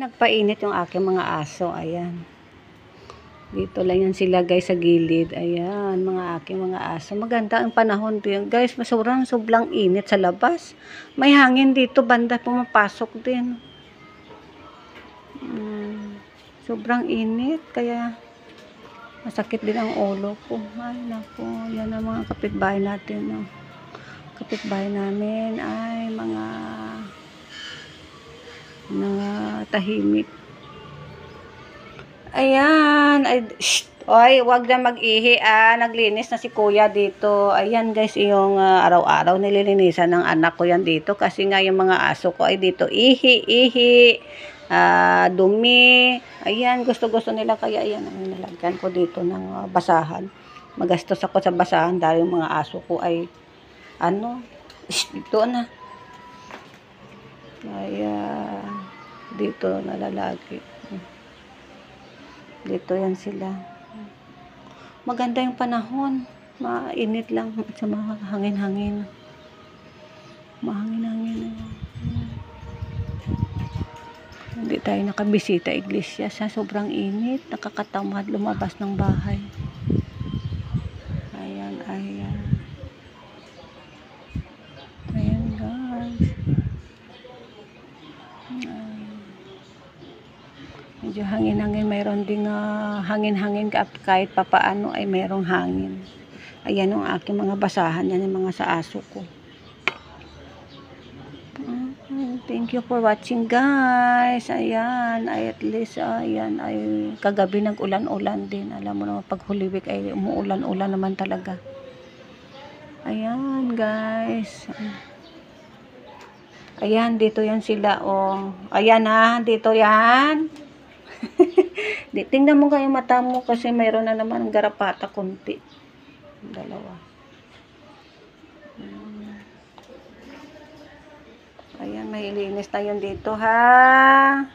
nagpainit yung aking mga aso. Ayan. Dito lang yan sila guys sa gilid. Ayan, mga aking mga aso. Maganda ang panahon din. Guys, sobrang init sa labas. May hangin dito, banda pumapasok din. Sobrang init, kaya masakit din ang ulo ko. Ay, naku, yan ang mga kapitbahay natin. No? Kapitbahay namin ay mga tahimik. Ayan, ay, oy, wag na mag-ihi, naglinis na si kuya dito. Ayan guys, yung araw-araw nililinisan ng anak ko yan dito kasi nga yung mga aso ko ay dito ihi, dumi. Ayan, gusto-gusto nila kaya ayan, nilagyan ko dito ng basahan. Magastos ako sa basahan dahil yung mga aso ko ay dito na. Kaya dito nalalagi. Dito yan sila. Maganda yung panahon. Mainit lang sa mga hangin-hangin. Mahangin-hangin. Hindi tayo nakabisita iglesia sa sobrang init. Nakakatamad lumabas ng bahay. Ayan, ayan. Ayan guys. Medyo hangin-hangin, mayroon ding hangin-hangin kahit papaano ay mayroong hangin. Ayan ang aking mga basahan, yan yung mga sa aso ko. Thank you for watching guys. Ayan, ay at least ayan, ay kagabi nag-ulan-ulan din. Alam mo naman pag Holy Week ay umuulan-ulan naman talaga. Ayan guys. Ayan, dito yan sila. Oh. Ayan dito yan. Tingnan mo kayo mata mo kasi mayroon na naman garapata kunti. Dalawa. Ayan, may ilinis na yun dito ha.